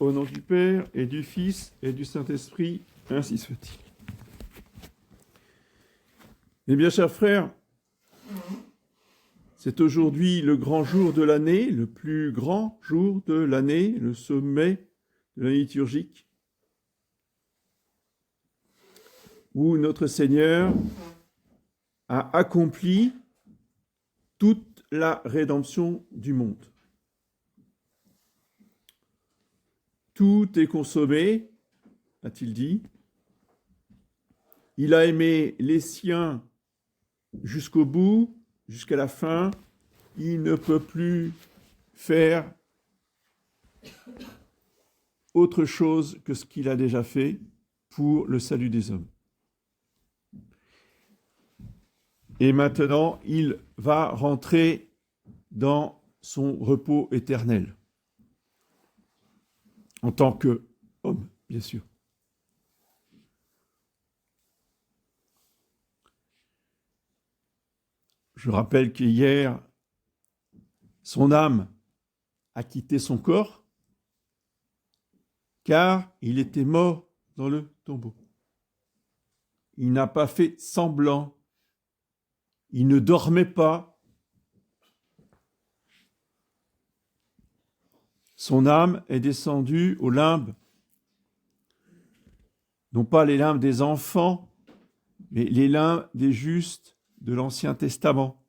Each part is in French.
Au nom du Père et du Fils et du Saint-Esprit, ainsi soit-il. Eh bien, chers frères, c'est aujourd'hui le grand jour de l'année, le plus grand jour de l'année, le sommet de l'année liturgique, où notre Seigneur a accompli toute la rédemption du monde. Tout est consommé, a-t-il dit. Il a aimé les siens jusqu'au bout, jusqu'à la fin. Il ne peut plus faire autre chose que ce qu'il a déjà fait pour le salut des hommes. Et maintenant, il va rentrer dans son repos éternel. En tant qu'homme, bien sûr. Je rappelle qu'hier, son âme a quitté son corps, car il était mort dans le tombeau. Il n'a pas fait semblant. Il ne dormait pas. Son âme est descendue aux limbes, non pas les limbes des enfants, mais les limbes des justes de l'Ancien Testament,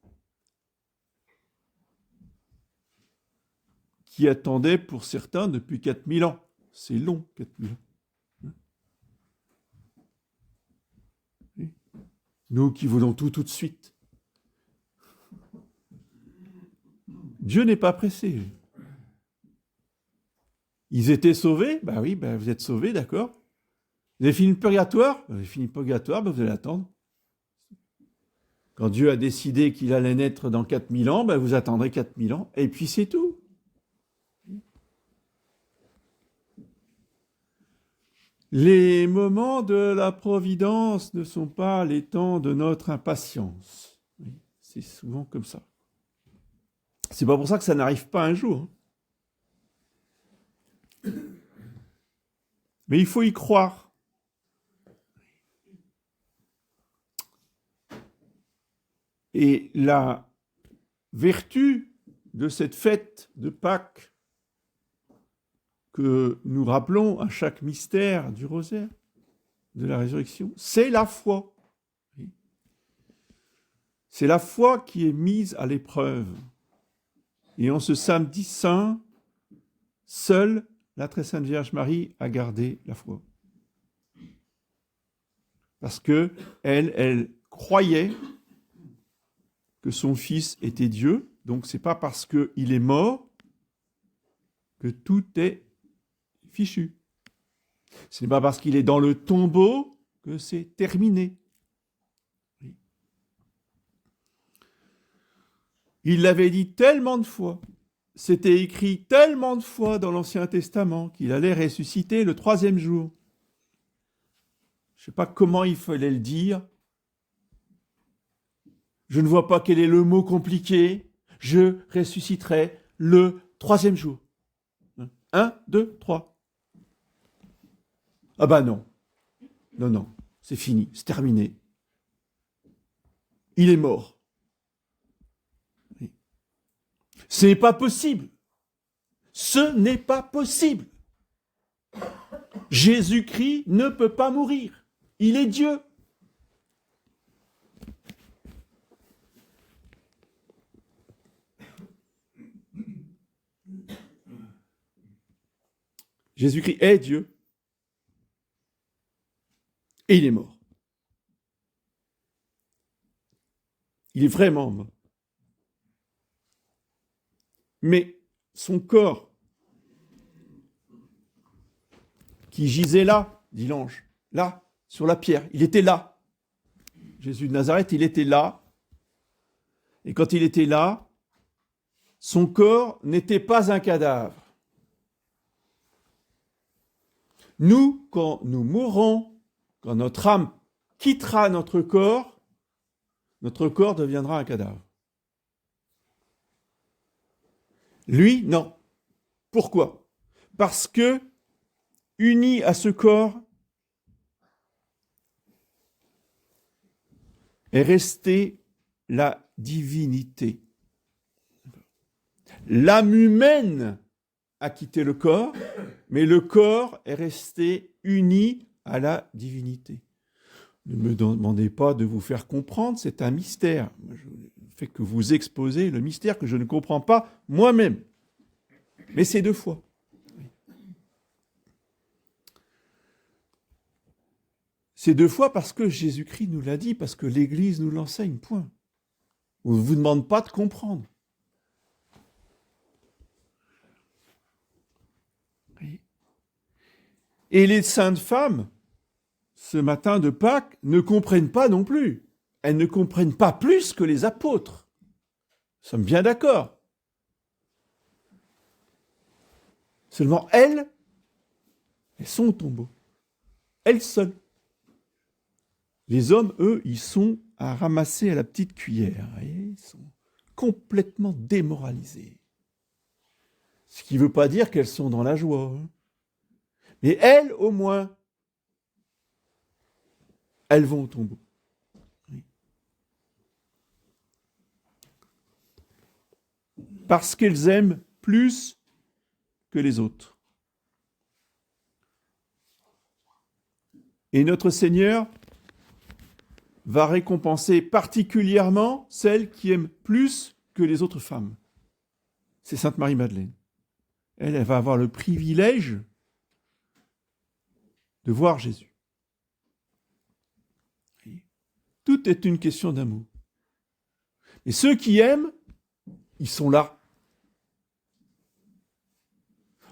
qui attendaient pour certains depuis 4000 ans. C'est long, 4000 ans. Nous qui voulons tout de suite. Dieu n'est pas pressé. Ils étaient sauvés, oui, vous êtes sauvés, d'accord. Vous avez fini le purgatoire, vous avez fini le purgatoire, vous allez attendre. Quand Dieu a décidé qu'il allait naître dans 4000 ans, vous attendrez 4000 ans, et puis c'est tout. Les moments de la providence ne sont pas les temps de notre impatience. C'est souvent comme ça. C'est pas pour ça que ça n'arrive pas un jour. Mais il faut y croire. Et la vertu de cette fête de Pâques que nous rappelons à chaque mystère du rosaire, de la résurrection, c'est la foi. C'est la foi qui est mise à l'épreuve. Et en ce samedi saint, seule la très sainte Vierge Marie a gardé la foi. Parce que elle croyait que son fils était Dieu, donc c'est pas parce qu'il est mort que tout est fichu. Ce n'est pas parce qu'il est dans le tombeau que c'est terminé. Il l'avait dit tellement de fois, c'était écrit tellement de fois dans l'Ancien Testament qu'il allait ressusciter le 3e jour. Je ne sais pas comment il fallait le dire. Je ne vois pas quel est le mot compliqué. Je ressusciterai le 3e jour. 1, 2, 3. Ah non. Non, c'est fini, c'est terminé. Il est mort. Ce n'est pas possible. Ce n'est pas possible. Jésus-Christ ne peut pas mourir. Il est Dieu. Jésus-Christ est Dieu. Et il est mort. Il est vraiment mort. Mais son corps, qui gisait là, dit l'ange, là, sur la pierre, il était là. Jésus de Nazareth, il était là. Et quand il était là, son corps n'était pas un cadavre. Nous, quand nous mourrons, quand notre âme quittera notre corps deviendra un cadavre. Lui, non. Pourquoi ? Parce que uni à ce corps, est restée la divinité. L'âme humaine a quitté le corps, mais le corps est resté uni à la divinité. Ne me demandez pas de vous faire comprendre, c'est un mystère. Je ne fais que vous exposer le mystère que je ne comprends pas moi-même. Mais c'est 2 fois. C'est 2 fois parce que Jésus-Christ nous l'a dit, parce que l'Église nous l'enseigne, point. On ne vous demande pas de comprendre. Et les saintes femmes, ce matin de Pâques, ne comprennent pas non plus. Elles ne comprennent pas plus que les apôtres. Nous sommes bien d'accord. Seulement elles sont au tombeau. Elles seules. Les hommes, eux, ils sont à ramasser à la petite cuillère. Ils sont complètement démoralisés. Ce qui ne veut pas dire qu'elles sont dans la joie. Mais elles, au moins, elles vont au tombeau. Parce qu'elles aiment plus que les autres. Et notre Seigneur va récompenser particulièrement celles qui aiment plus que les autres femmes. C'est Sainte Marie-Madeleine. Elle va avoir le privilège de voir Jésus. Tout est une question d'amour. Et ceux qui aiment, ils sont là.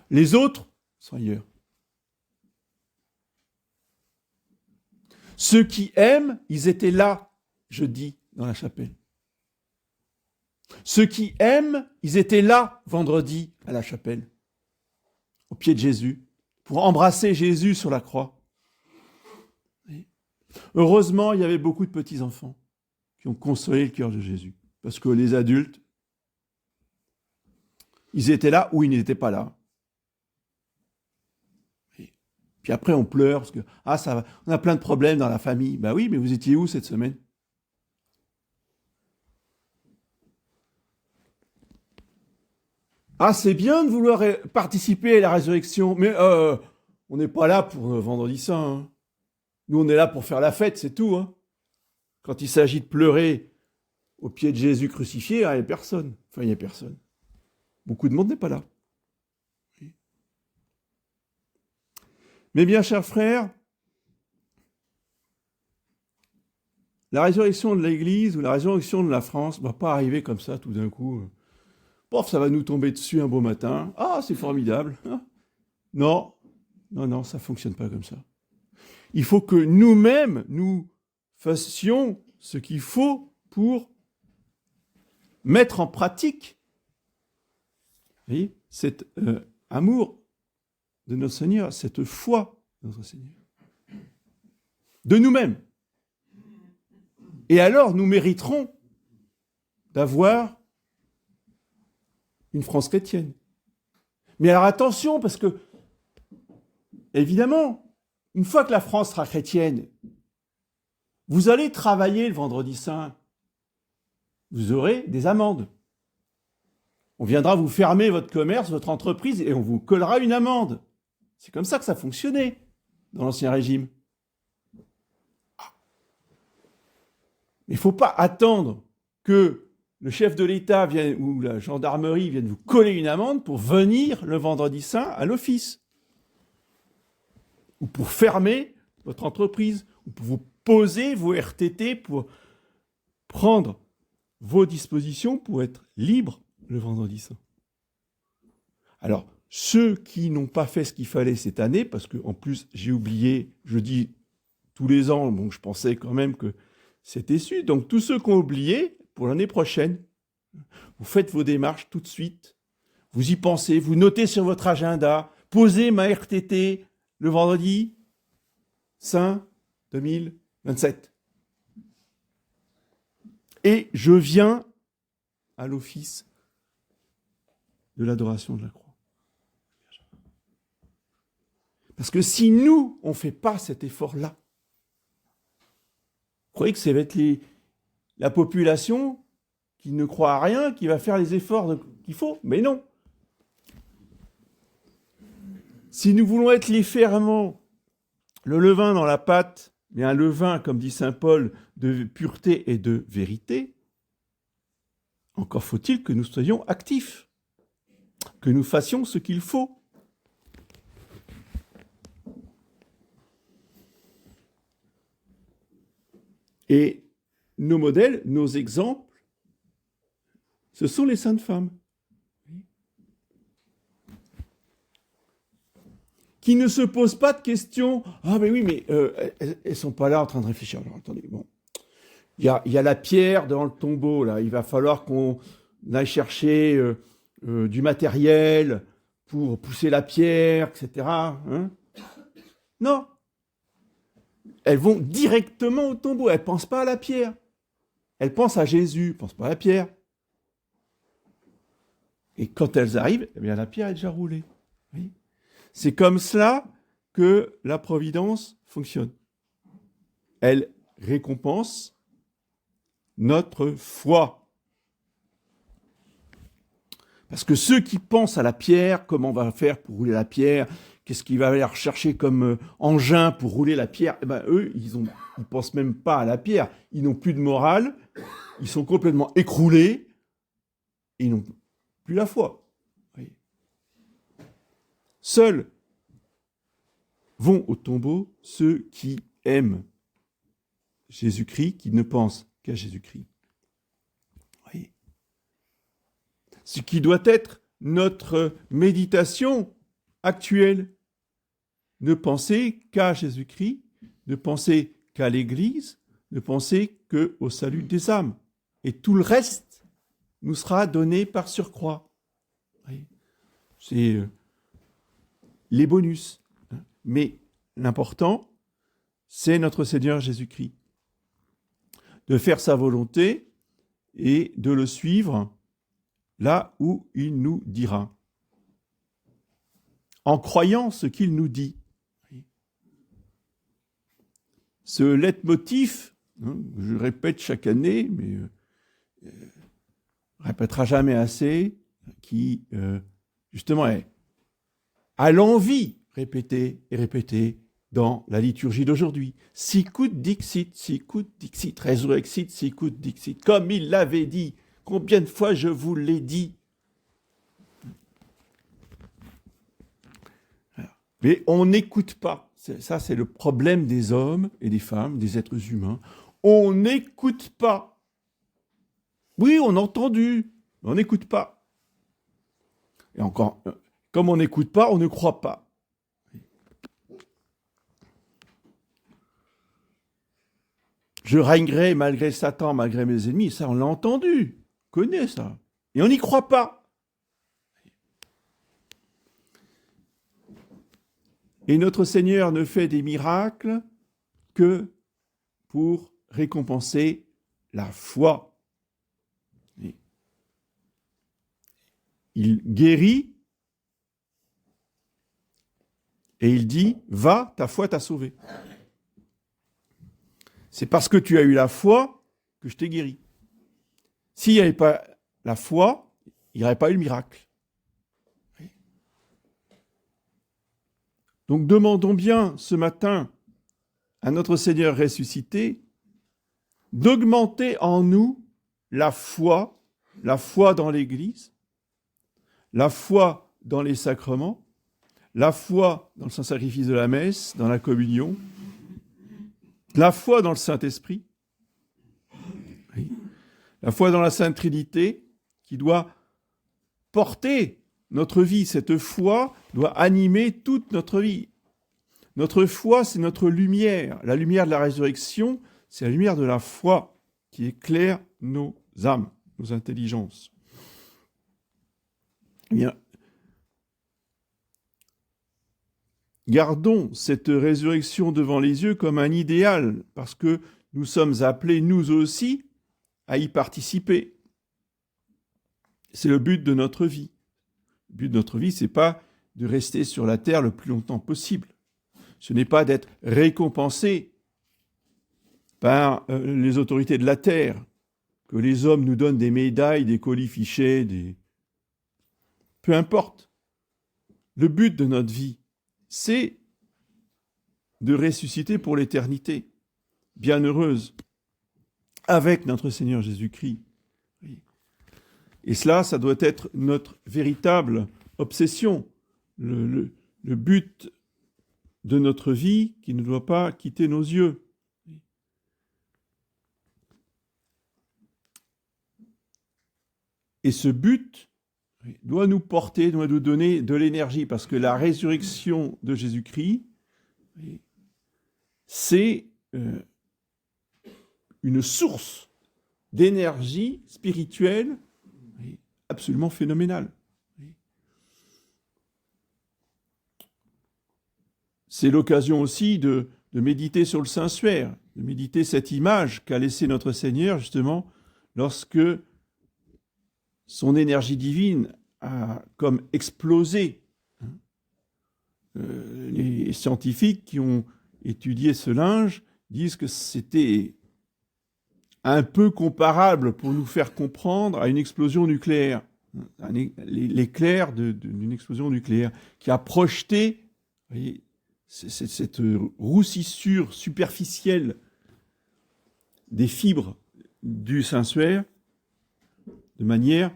Les autres sont ailleurs. Ceux qui aiment, ils étaient là, jeudi, dans la chapelle. Ceux qui aiment, ils étaient là, vendredi, à la chapelle, au pied de Jésus, pour embrasser Jésus sur la croix. Heureusement, il y avait beaucoup de petits-enfants qui ont consolé le cœur de Jésus. Parce que les adultes, ils étaient là ou ils n'étaient pas là. Puis après, on pleure parce que ça va, on a plein de problèmes dans la famille. Ben oui, mais vous étiez où cette semaine? C'est bien de vouloir participer à la résurrection, mais on n'est pas là pour vendredi saint. Hein. Nous, on est là pour faire la fête, c'est tout. Hein. Quand il s'agit de pleurer au pied de Jésus crucifié, il n'y a personne. Enfin, il n'y a personne. Beaucoup de monde n'est pas là. Mais bien, chers frères, la résurrection de l'Église ou la résurrection de la France ne va pas arriver comme ça tout d'un coup. Pof, ça va nous tomber dessus un beau matin. C'est formidable. Non, ça ne fonctionne pas comme ça. Il faut que nous-mêmes, nous fassions ce qu'il faut pour mettre en pratique cet amour de notre Seigneur, cette foi de notre Seigneur. De nous-mêmes. Et alors, nous mériterons d'avoir une France chrétienne. Mais alors attention, parce que, évidemment, une fois que la France sera chrétienne, vous allez travailler le vendredi saint, vous aurez des amendes. On viendra vous fermer votre commerce, votre entreprise, et on vous collera une amende. C'est comme ça que ça fonctionnait dans l'Ancien Régime. Mais il ne faut pas attendre que le chef de l'État vienne, ou la gendarmerie vienne vous coller une amende pour venir le vendredi saint à l'office. Ou pour fermer votre entreprise, ou pour vous poser vos RTT, pour prendre vos dispositions pour être libre le vendredi saint. Alors, ceux qui n'ont pas fait ce qu'il fallait cette année, parce qu'en plus, j'ai oublié, je dis tous les ans, donc je pensais quand même que c'était su. Donc, tous ceux qui ont oublié, pour l'année prochaine, vous faites vos démarches tout de suite, vous y pensez, vous notez sur votre agenda, posez ma RTT le vendredi saint 2027. Et je viens à l'office de l'adoration de la croix. Parce que si nous, on ne fait pas cet effort-là, vous croyez que ça va être la population qui ne croit à rien, qui va faire les efforts qu'il faut? Mais non. Si nous voulons être les ferments, le levain dans la pâte, mais un levain, comme dit saint Paul, de pureté et de vérité, encore faut-il que nous soyons actifs, que nous fassions ce qu'il faut. Et nos modèles, nos exemples, ce sont les saintes femmes. Qui ne se posent pas de questions. Ah, mais oui, mais elles ne sont pas là en train de réfléchir. Alors, attendez, bon. Il y a la pierre dans le tombeau, là. Il va falloir qu'on aille chercher du matériel pour pousser la pierre, etc. Hein? Non. Elles vont directement au tombeau. Elles ne pensent pas à la pierre. Elles pensent à Jésus, elles ne pensent pas à la pierre. Et quand elles arrivent, eh bien, la pierre est déjà roulée. Oui. C'est comme cela que la providence fonctionne. Elle récompense notre foi. Parce que ceux qui pensent à la pierre, comment on va faire pour rouler la pierre, qu'est-ce qu'il va aller rechercher comme engin pour rouler la pierre, eh ben, eux, ils pensent même pas à la pierre. Ils n'ont plus de morale, ils sont complètement écroulés, et ils n'ont plus la foi. Seuls vont au tombeau ceux qui aiment Jésus-Christ, qui ne pensent qu'à Jésus-Christ. Oui. Ce qui doit être notre méditation actuelle. Ne penser qu'à Jésus-Christ, ne penser qu'à l'Église, ne penser qu'au salut des âmes. Et tout le reste nous sera donné par surcroît. Oui. C'est les bonus. Mais l'important, c'est notre Seigneur Jésus-Christ. De faire sa volonté et de le suivre là où il nous dira. En croyant ce qu'il nous dit. Ce leitmotiv, je répète chaque année, mais répétera jamais assez, qui justement est à l'envie répété et répété dans la liturgie d'aujourd'hui. Sicut dixit, resurrexit, sicut dixit. Comme il l'avait dit. Combien de fois je vous l'ai dit? Mais on n'écoute pas. Ça, c'est le problème des hommes et des femmes, des êtres humains. On n'écoute pas. Oui, on a entendu, mais on n'écoute pas. Et encore, comme on n'écoute pas, on ne croit pas. Je régnerai malgré Satan, malgré mes ennemis. Ça, on l'a entendu. On connaît ça. Et on n'y croit pas. Et notre Seigneur ne fait des miracles que pour récompenser la foi. Il guérit et il dit « Va, ta foi t'a sauvé ». C'est parce que tu as eu la foi que je t'ai guéri. S'il n'y avait pas la foi, il n'y aurait pas eu le miracle. Donc demandons bien ce matin à notre Seigneur ressuscité d'augmenter en nous la foi dans l'Église, la foi dans les sacrements, la foi dans le saint-sacrifice de la messe, dans la communion, la foi dans le Saint-Esprit, oui. La foi dans la Sainte Trinité, qui doit porter notre vie. Cette foi doit animer toute notre vie. Notre foi, c'est notre lumière. La lumière de la résurrection, c'est la lumière de la foi qui éclaire nos âmes, nos intelligences. Eh bien, gardons cette résurrection devant les yeux comme un idéal, parce que nous sommes appelés, nous aussi, à y participer. C'est le but de notre vie. Le but de notre vie, ce n'est pas de rester sur la terre le plus longtemps possible. Ce n'est pas d'être récompensé par les autorités de la terre, que les hommes nous donnent des médailles, des colifichets, peu importe. Le but de notre vie, c'est de ressusciter pour l'éternité, bienheureuse, avec notre Seigneur Jésus-Christ. Et cela, ça doit être notre véritable obsession, le but de notre vie qui ne doit pas quitter nos yeux. Et ce but doit nous porter, doit nous donner de l'énergie, parce que la résurrection de Jésus-Christ, c'est une source d'énergie spirituelle absolument phénoménale. C'est l'occasion aussi de méditer sur le Saint-Suaire, de méditer cette image qu'a laissée notre Seigneur, justement, lorsque son énergie divine a comme explosé. Les scientifiques qui ont étudié ce linge disent que c'était un peu comparable pour nous faire comprendre à une explosion nucléaire. L'éclair d'une explosion nucléaire qui a projeté, vous voyez, cette roussissure superficielle des fibres du Saint-Suaire de manière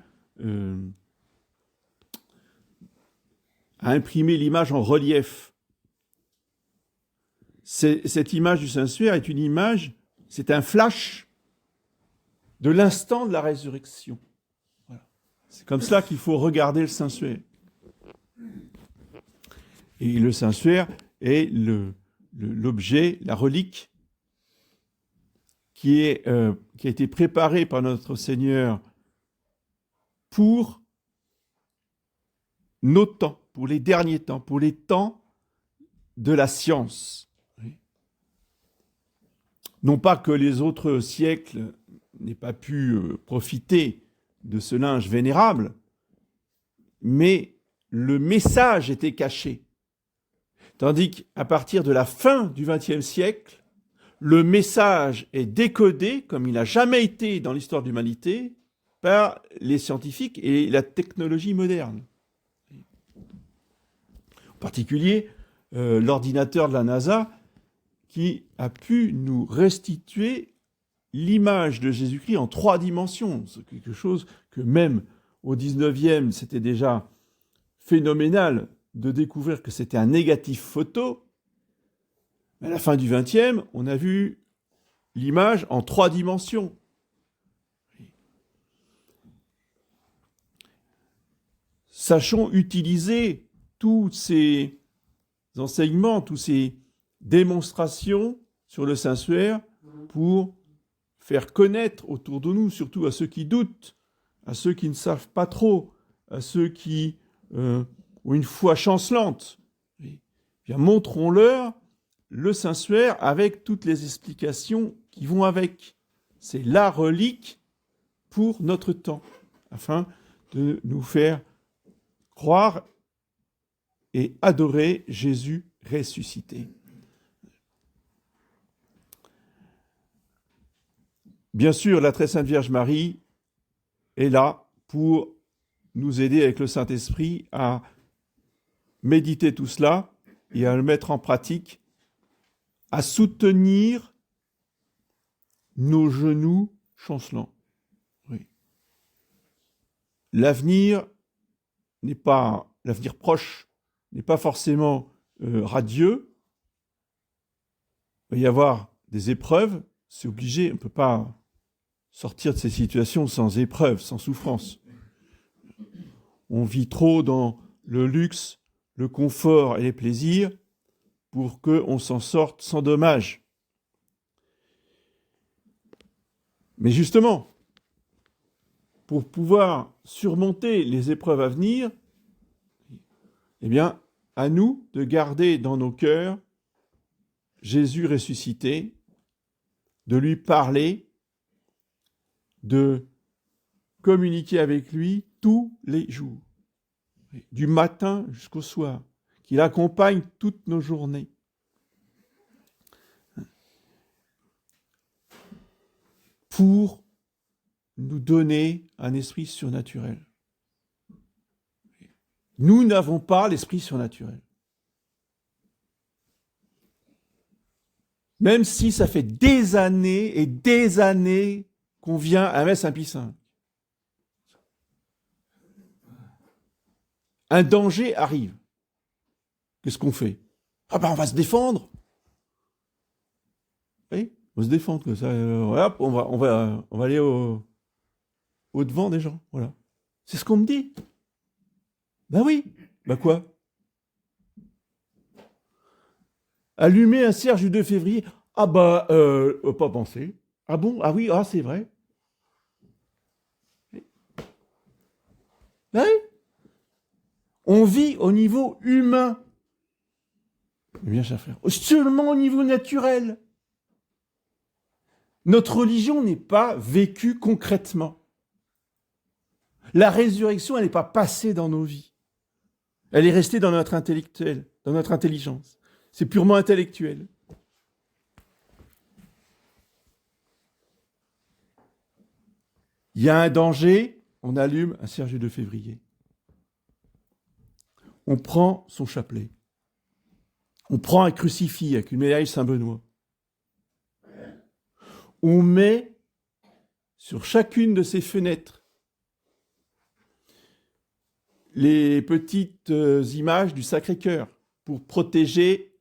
à imprimer l'image en relief. Cette image du Saint-Suaire est une image, c'est un flash de l'instant de la résurrection. Voilà. C'est comme cela qu'il faut regarder le Saint-Suaire. Et le Saint-Suaire est l'objet, la relique qui a été préparée par notre Seigneur pour nos temps, pour les derniers temps, pour les temps de la science. Non pas que les autres siècles n'aient pas pu profiter de ce linge vénérable, mais le message était caché. Tandis qu'à partir de la fin du XXe siècle, le message est décodé, comme il n'a jamais été dans l'histoire de l'humanité, par les scientifiques et la technologie moderne. En particulier, l'ordinateur de la NASA qui a pu nous restituer l'image de Jésus-Christ en 3 dimensions. C'est quelque chose que même au 19e, c'était déjà phénoménal de découvrir que c'était un négatif photo. Mais à la fin du 20e, on a vu l'image en 3 dimensions. Sachons utiliser tous ces enseignements, toutes ces démonstrations sur le Saint-Suaire pour faire connaître autour de nous, surtout à ceux qui doutent, à ceux qui ne savent pas trop, à ceux qui ont une foi chancelante. Bien, montrons-leur le Saint-Suaire avec toutes les explications qui vont avec. C'est la relique pour notre temps, afin de nous faire croire et adorer Jésus ressuscité. Bien sûr, la très sainte Vierge Marie est là pour nous aider avec le Saint-Esprit à méditer tout cela et à le mettre en pratique, à soutenir nos genoux chancelants. Oui. L'avenir proche n'est pas forcément radieux. Il va y avoir des épreuves, c'est obligé, on ne peut pas sortir de ces situations sans épreuves, sans souffrance. On vit trop dans le luxe, le confort et les plaisirs pour qu'on s'en sorte sans dommage. Mais justement, pour pouvoir surmonter les épreuves à venir, eh bien, à nous de garder dans nos cœurs Jésus ressuscité, de lui parler, de communiquer avec lui tous les jours, du matin jusqu'au soir, qu'il accompagne toutes nos journées. pour nous donner un esprit surnaturel. Nous n'avons pas l'esprit surnaturel. Même si ça fait des années et des années qu'on vient à Messe Saint-Pie-Saint. Un danger arrive. Qu'est-ce qu'on fait? Ah ben on va se défendre. Oui, on va se défendre que ça. Voilà, on va aller au devant des gens. Voilà. C'est ce qu'on me dit. Ben oui. Ben quoi? Allumer un cierge du 2 février. Ah bah, pas pensé. Ah bon? Ah oui, ah c'est vrai. Ben oui. On vit au niveau humain. Eh bien, cher frère, seulement au niveau naturel. Notre religion n'est pas vécue concrètement. La résurrection, elle n'est pas passée dans nos vies. Elle est restée dans notre intellectuel, dans notre intelligence. C'est purement intellectuel. Il y a un danger, on allume un cierge du 2 février. On prend son chapelet. On prend un crucifix avec une médaille Saint-Benoît. On met sur chacune de ces fenêtres les petites images du Sacré-Cœur pour protéger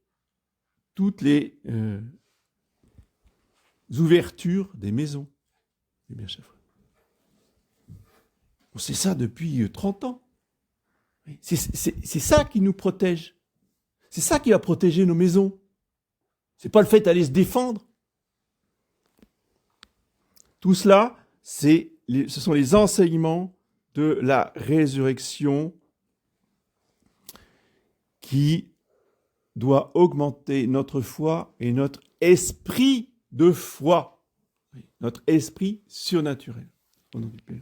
toutes les ouvertures des maisons. Eh bien, chef. On sait ça depuis 30 ans. C'est ça qui nous protège. C'est ça qui va protéger nos maisons. C'est pas le fait d'aller se défendre. Tout cela, ce sont les enseignements de la résurrection qui doit augmenter notre foi et notre esprit de foi, notre esprit surnaturel. Au nom du Père.